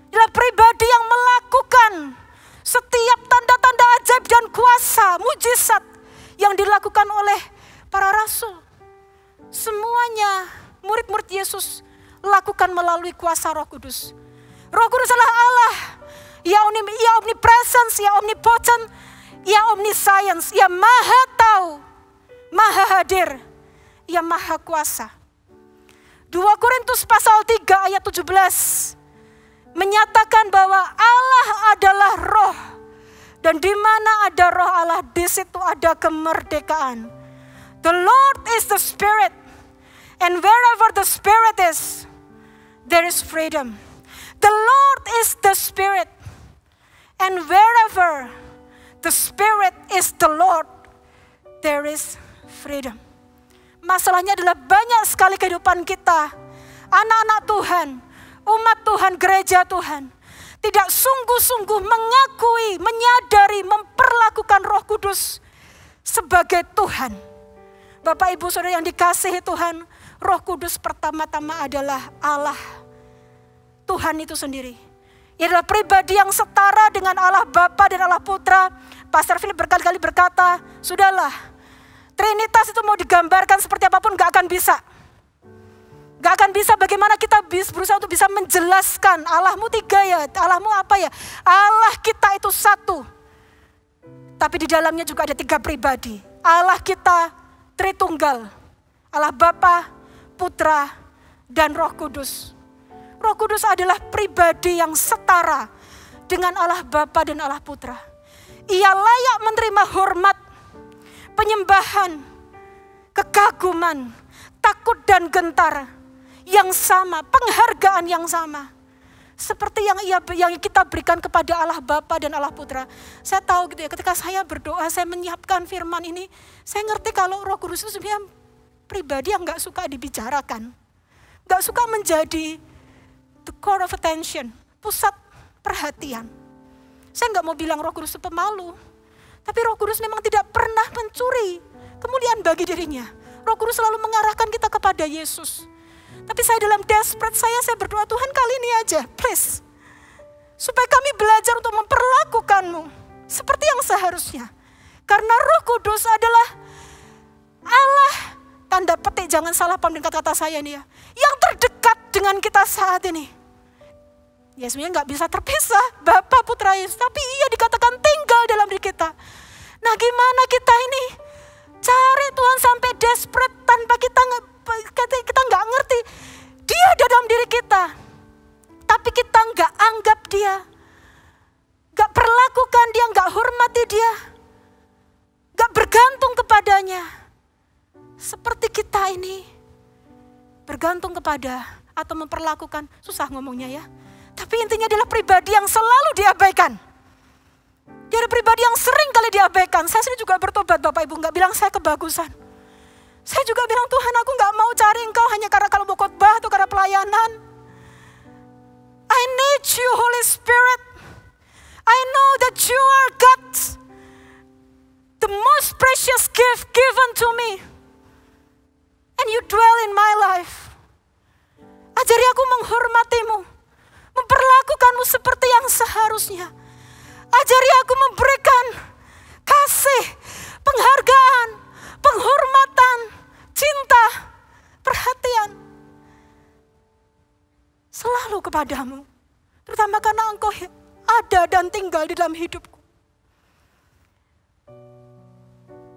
Adalah pribadi yang melakukan setiap tanda-tanda ajaib dan kuasa, mujizat yang dilakukan oleh para rasul. Semuanya murid-murid Yesus lakukan melalui kuasa Roh Kudus. Roh Kudus adalah Allah. Ia omnipresence, ia omnipotent, ia omniscience, ia maha tahu, maha hadir, ia maha kuasa. 2 Korintus pasal 3 ayat 17 menyatakan bahwa Allah adalah roh. Dan di mana ada roh Allah, di situ ada kemerdekaan. The Lord is the Spirit. And wherever the Spirit is, there is freedom. The Lord is the Spirit. And wherever the Spirit is the Lord, there is freedom. Masalahnya adalah banyak sekali kehidupan kita, anak-anak Tuhan, umat Tuhan, gereja Tuhan, tidak sungguh-sungguh mengakui, menyadari, memperlakukan Roh Kudus sebagai Tuhan. Bapak Ibu Saudara yang dikasihi Tuhan, Roh Kudus pertama-tama adalah Allah, Tuhan itu sendiri. Ia adalah pribadi yang setara dengan Allah Bapa dan Allah Putra. Pastor Philip berkali-kali berkata, sudahlah, Trinitas itu mau digambarkan seperti apapun gak akan bisa. Gak akan bisa, bagaimana kita berusaha untuk bisa menjelaskan Allahmu 3 ya, Allahmu apa ya. Allah kita itu satu. Tapi di dalamnya juga ada 3 pribadi. Allah kita Tritunggal. Allah Bapa, Putra, dan Roh Kudus. Roh Kudus adalah pribadi yang setara dengan Allah Bapa dan Allah Putra. Ia layak menerima hormat, penyembahan, kekaguman, takut dan gentar yang sama, penghargaan yang sama. Seperti yang kita berikan kepada Allah Bapa dan Allah Putra. Saya tahu gitu ya, ketika saya berdoa, saya menyiapkan firman ini, saya ngerti kalau Roh Kudus itu sebenarnya pribadi yang gak suka dibicarakan. Gak suka menjadi the core of attention, pusat perhatian. Saya gak mau bilang Roh Kudus itu pemalu. Tapi Roh Kudus memang tidak pernah mencuri kemuliaan bagi dirinya. Roh Kudus selalu mengarahkan kita kepada Yesus. Tapi saya dalam desperate saya berdoa, Tuhan kali ini aja, please. Supaya kami belajar untuk memperlakukanmu seperti yang seharusnya. Karena Roh Kudus adalah Allah, tanda petik, jangan salah paham dengan kata-kata saya ini ya, yang terdekat dengan kita saat ini. Ya sebenarnya nggak bisa terpisah, Bapa, Putra, Yesus, tapi Ia dikatakan tinggal dalam diri kita. Nah gimana kita ini cari Tuhan sampai desperate tanpa kita nggak ngerti Dia ada dalam diri kita, tapi kita nggak anggap Dia, nggak perlakukan Dia, nggak hormati Dia, nggak bergantung kepadanya. Seperti kita ini bergantung kepada atau memperlakukan, susah ngomongnya ya. Tapi intinya adalah pribadi yang selalu diabaikan. Dia ada pribadi yang sering kali diabaikan. Saya sendiri juga bertobat Bapak Ibu, gak bilang saya kebagusan. Saya juga bilang Tuhan aku gak mau cari Engkau hanya karena kalau mau khotbah atau karena pelayanan. I need you Holy Spirit. I know that you are God. The most precious gift given to me. And you dwell in my life. Ajari aku menghormatimu, memperlakukanmu seperti yang seharusnya. Ajari aku memberikan kasih, penghargaan, penghormatan, cinta, perhatian selalu kepadamu. Terutama karena Engkau ada dan tinggal di dalam hidupku.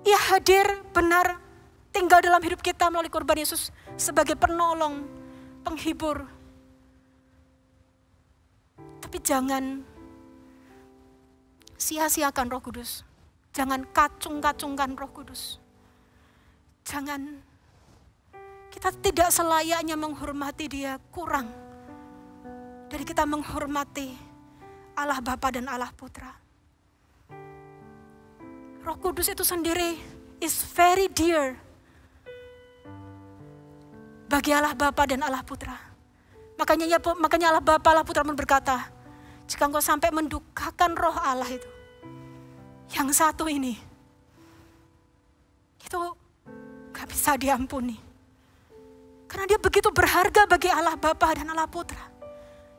Ia hadir benar tinggal dalam hidup kita melalui korban Yesus sebagai penolong, penghibur. Tapi jangan sia-siakan Roh Kudus. Jangan kacung-kacungkan Roh Kudus. Jangan, kita tidak selayaknya menghormati Dia kurang dari kita menghormati Allah Bapa dan Allah Putra. Roh Kudus itu sendiri is very dear bagi Allah Bapa dan Allah Putra. Makanya Allah Bapa, Allah Putra pun berkata, jika engkau sampai mendukakan roh Allah itu, yang satu ini, itu gak bisa diampuni. Karena Dia begitu berharga bagi Allah Bapa dan Allah Putra,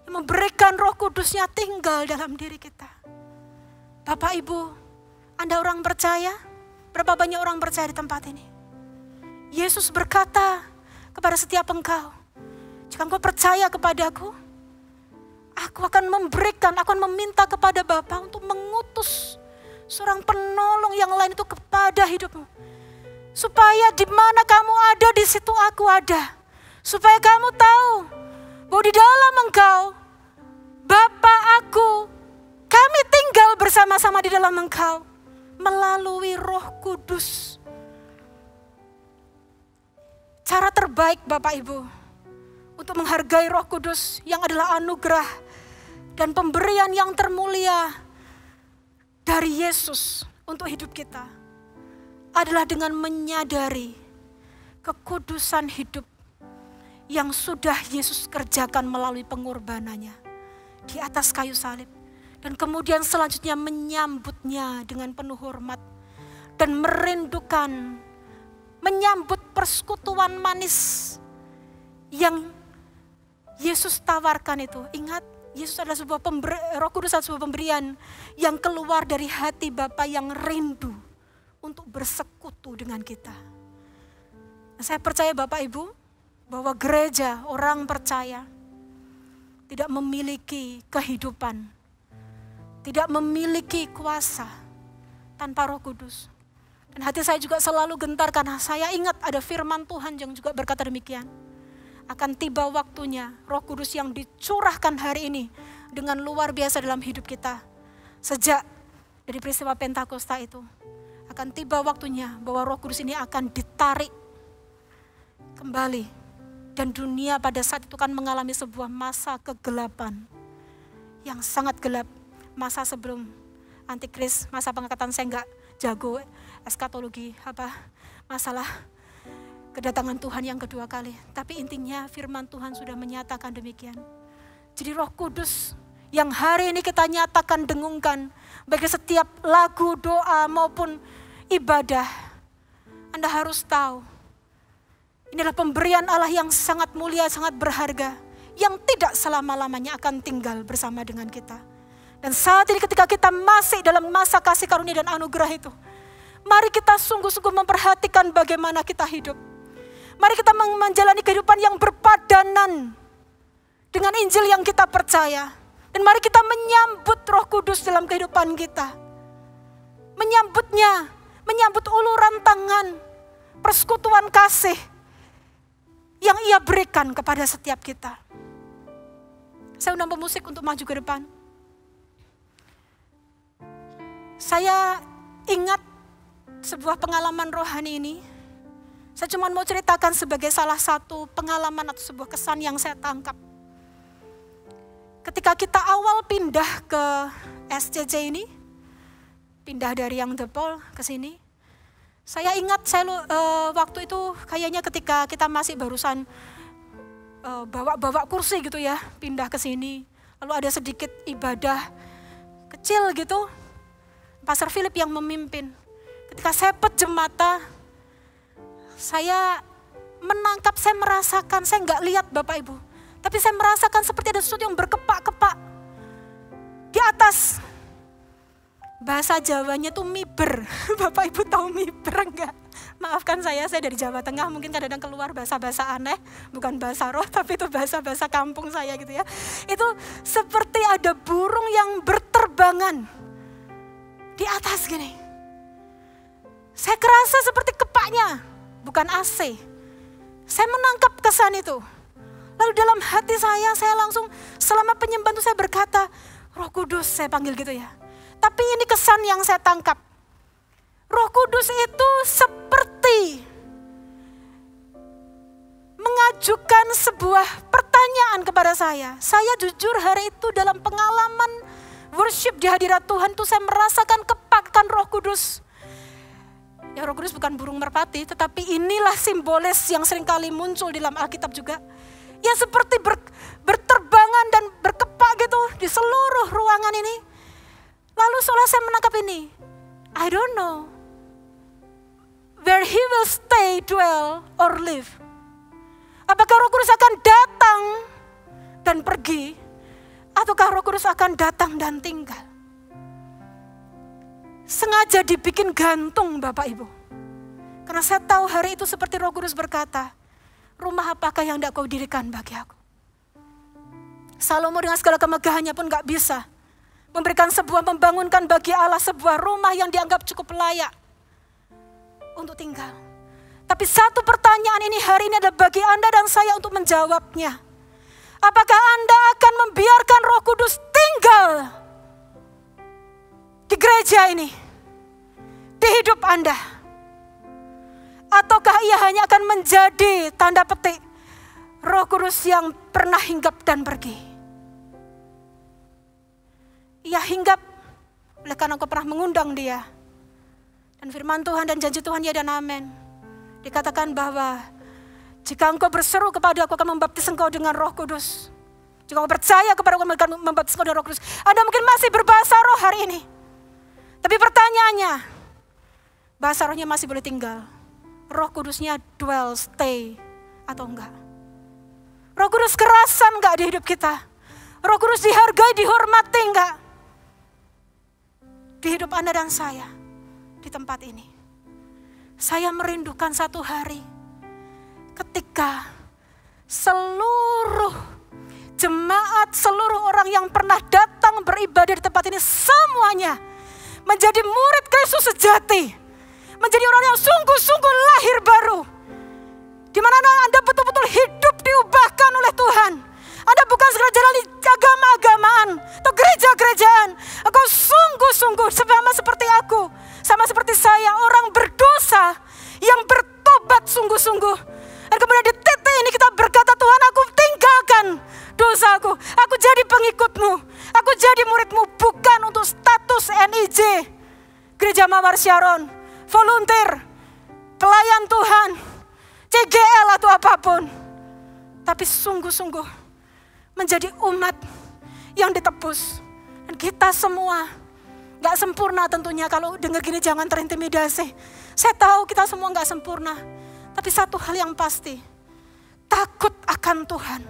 yang memberikan Roh Kudusnya tinggal dalam diri kita. Bapak Ibu, Anda orang percaya? Berapa banyak orang percaya di tempat ini? Yesus berkata kepada setiap engkau, jika engkau percaya kepadaku, aku akan memberikan, aku akan meminta kepada Bapa untuk mengutus seorang penolong yang lain itu kepada hidupmu. Supaya di mana kamu ada, di situ aku ada. Supaya kamu tahu bahwa di dalam engkau, Bapa aku, kami tinggal bersama-sama di dalam engkau melalui Roh Kudus. Cara terbaik Bapak Ibu untuk menghargai Roh Kudus yang adalah anugerah dan pemberian yang termulia dari Yesus untuk hidup kita adalah dengan menyadari kekudusan hidup yang sudah Yesus kerjakan melalui pengorbanannya di atas kayu salib. Dan kemudian selanjutnya menyambutnya dengan penuh hormat dan merindukan, menyambut persekutuan manis yang Yesus tawarkan itu. Ingat, Yesus adalah sebuah Roh Kudus adalah sebuah pemberian yang keluar dari hati Bapa yang rindu untuk bersekutu dengan kita. Nah, saya percaya Bapak Ibu bahwa gereja orang percaya tidak memiliki kehidupan, tidak memiliki kuasa tanpa Roh Kudus. Dan hati saya juga selalu gentar karena saya ingat ada firman Tuhan yang juga berkata demikian. Akan tiba waktunya Roh Kudus yang dicurahkan hari ini dengan luar biasa dalam hidup kita. Sejak dari peristiwa Pentakosta itu, akan tiba waktunya bahwa Roh Kudus ini akan ditarik kembali. Dan dunia pada saat itu kan mengalami sebuah masa kegelapan yang sangat gelap. Masa sebelum Antikris, masa pengangkatan, saya enggak jago eskatologi, masalah kedatangan Tuhan yang kedua kali. Tapi intinya firman Tuhan sudah menyatakan demikian. Jadi Roh Kudus yang hari ini kita nyatakan, dengungkan bagi setiap lagu, doa maupun ibadah. Anda harus tahu, ini adalah pemberian Allah yang sangat mulia, sangat berharga, yang tidak selama-lamanya akan tinggal bersama dengan kita. Dan saat ini ketika kita masih dalam masa kasih karunia dan anugerah itu, Mari kita sungguh-sungguh memperhatikan bagaimana kita hidup. Mari kita menjalani kehidupan yang berpadanan dengan Injil yang kita percaya. Dan mari kita menyambut Roh Kudus dalam kehidupan kita. Menyambutnya, menyambut uluran tangan, persekutuan kasih yang Ia berikan kepada setiap kita. Saya undang pemusik untuk maju ke depan. Saya ingat sebuah pengalaman rohani ini. Saya cuma mau ceritakan sebagai salah satu pengalaman atau sebuah kesan yang saya tangkap. Ketika kita awal pindah ke SCC ini, pindah dari yang Depol ke sini, saya ingat waktu itu kayaknya ketika kita masih barusan bawa kursi gitu ya, pindah ke sini. Lalu ada sedikit ibadah kecil gitu, Pastor Philip yang memimpin. Ketika saya pejam mata, saya menangkap, saya merasakan, saya nggak lihat Bapak Ibu. Tapi saya merasakan seperti ada sesuatu yang berkepak-kepak di atas. Bahasa Jawanya tuh miber. Bapak Ibu tahu miber enggak? Maafkan saya dari Jawa Tengah, mungkin kadang-kadang keluar bahasa-bahasa aneh, bukan bahasa roh, tapi itu bahasa-bahasa kampung saya gitu ya. Itu seperti ada burung yang berterbangan di atas gini. Saya kerasa seperti kepaknya, bukan AC. Saya menangkap kesan itu. Lalu dalam hati saya langsung selama penyembahan itu saya berkata, Roh Kudus, saya panggil gitu ya. Tapi ini kesan yang saya tangkap. Roh Kudus itu seperti mengajukan sebuah pertanyaan kepada saya. Saya jujur hari itu dalam pengalaman worship di hadirat Tuhan itu saya merasakan kepakan Roh Kudus. Ya Roh Kudus bukan burung merpati, tetapi inilah simbolis yang seringkali muncul di dalam Alkitab juga. Ya seperti berterbangan dan berkepak gitu di seluruh ruangan ini. Lalu seolah saya menangkap ini, I don't know where he will stay, dwell, or live. Apakah Roh Kudus akan datang dan pergi, ataukah Roh Kudus akan datang dan tinggal? Sengaja dibikin gantung Bapak Ibu. Karena saya tahu hari itu seperti Roh Kudus berkata, rumah apakah yang tidak kau dirikan bagi aku? Salomo dengan segala kemegahannya pun gak bisa membangunkan bagi Allah sebuah rumah yang dianggap cukup layak untuk tinggal. Tapi satu pertanyaan ini hari ini adalah bagi Anda dan saya untuk menjawabnya. Apakah Anda akan membiarkan Roh Kudus tinggal di gereja ini, di hidup Anda? Ataukah ia hanya akan menjadi tanda petik Roh Kudus yang pernah hinggap dan pergi? Ia hinggap oleh karena engkau pernah mengundang dia. Dan firman Tuhan dan janji Tuhan ya dan amin. Dikatakan bahwa jika engkau berseru kepada aku akan membaptis engkau dengan Roh Kudus. Jika engkau percaya kepada aku akan membaptis engkau dengan Roh Kudus. Anda mungkin masih berbahasa roh hari ini. Tapi pertanyaannya, bahasa rohnya masih boleh tinggal. Roh Kudusnya dwell, stay atau enggak? Roh Kudus kerasan enggak di hidup kita? Roh Kudus dihargai, dihormati enggak? Di hidup Anda dan saya, di tempat ini. Saya merindukan satu hari ketika seluruh jemaat, seluruh orang yang pernah datang beribadah di tempat ini semuanya menjadi murid Kristus sejati. Menjadi orang yang sungguh-sungguh lahir baru. Di mana Anda betul-betul hidup diubahkan oleh Tuhan. Anda bukan sekedar jalani agama-agamaan atau gereja-gerejaan. Engkau sungguh-sungguh sama seperti aku, sama seperti saya, orang berdosa yang bertobat sungguh-sungguh. Dan kemudian di titik ini kita berkata, Tuhan aku tinggalkan dosaku. Aku jadi pengikutmu. Aku jadi muridmu bukan untuk status NIJ. Gereja Mawar Syaron, volunteer, pelayan Tuhan, CGL atau apapun. Tapi sungguh-sungguh menjadi umat yang ditebus. Dan kita semua gak sempurna tentunya. Kalau dengar gini jangan terintimidasi. Saya tahu kita semua gak sempurna. Tapi satu hal yang pasti, takut akan Tuhan,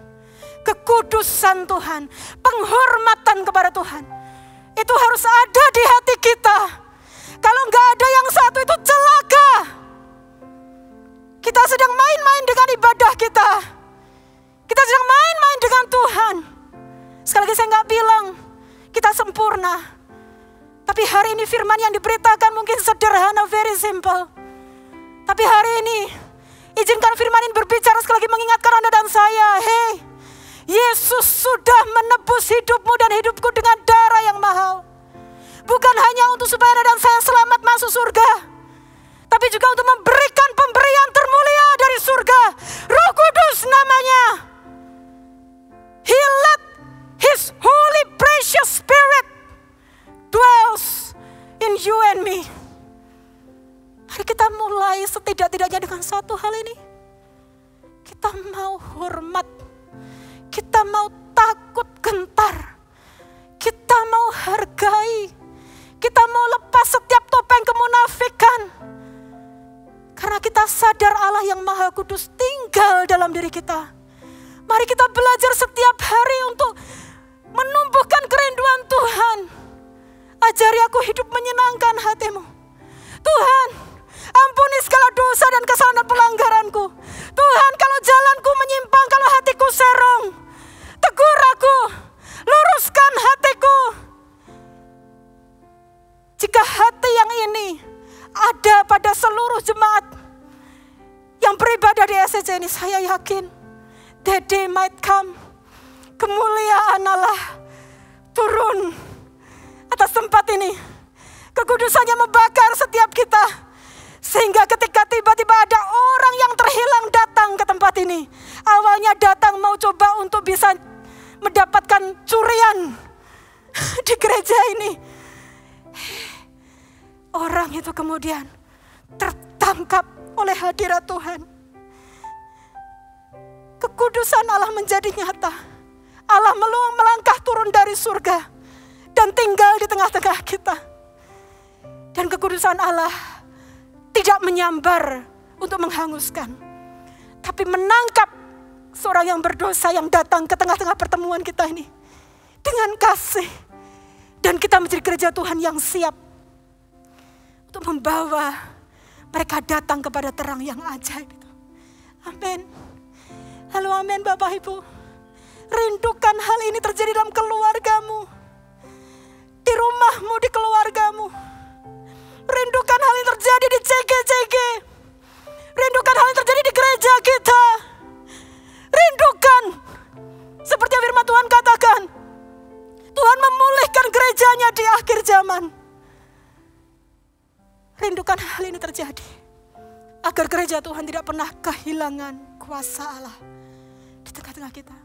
kekudusan Tuhan, penghormatan kepada Tuhan, itu harus ada di hati kita. Kalau nggak ada yang satu itu celaka. Kita sedang main-main dengan ibadah kita. Kita sedang main-main dengan Tuhan. Sekali lagi saya nggak bilang kita sempurna. Tapi hari ini firman yang diberitakan mungkin sederhana, very simple. Tapi hari ini izinkan firman ini berbicara sekali lagi mengingatkan Anda dan saya. Hei, Yesus sudah menebus hidupmu dan hidupku dengan darah yang mahal. Bukan hanya untuk supaya Anda dan saya selamat masuk surga, tapi juga untuk memberikan pemberian termulia dari surga. Roh Kudus namanya. He let His Holy Precious Spirit dwells in you and me. Mari kita mulai setidak-tidaknya dengan satu hal ini. Kita mau hormat. Kita mau takut gentar. Kita mau hargai. Kita mau lepas setiap topeng kemunafikan. Karena kita sadar Allah yang Maha Kudus tinggal dalam diri kita. Mari kita belajar setiap hari untuk menumbuhkan kerinduan Tuhan. Ajari aku hidup menyenangkan hatimu. Tuhan, ampuni segala dosa dan kesalahan dan pelanggaranku. Tuhan, kalau jalanku menyimpang, kalau hatiku serong, tegur aku, luruskan hatiku. Jika hati yang ini ada pada seluruh jemaat yang beribadah di SCC ini, saya yakin that day might come, kemuliaan Allah turun atas tempat ini. Kekudusannya membakar setiap kita. Sehingga ketika tiba-tiba ada orang yang terhilang datang ke tempat ini. Awalnya datang mau coba untuk bisa mendapatkan curian di gereja ini. Orang itu kemudian tertangkap oleh hadirat Tuhan. Kekudusan Allah menjadi nyata. Allah melangkah turun dari surga dan tinggal di tengah-tengah kita. Dan kekudusan Allah tidak menyambar untuk menghanguskan, tapi menangkap seorang yang berdosa yang datang ke tengah-tengah pertemuan kita ini dengan kasih. Dan kita menjadi gereja Tuhan yang siap untuk membawa mereka datang kepada terang yang ajaib itu. Amin. Halo amin Bapak Ibu. Rindukan hal ini terjadi dalam keluargamu, di rumahmu, di keluargamu. Rindukan hal ini terjadi di CG. Rindukan hal ini terjadi di gereja kita. Rindukan. Seperti firman Tuhan katakan, Tuhan memulihkan gerejanya di akhir zaman. Rindukan hal ini terjadi, agar gereja Tuhan tidak pernah kehilangan kuasa Allah di tengah-tengah kita.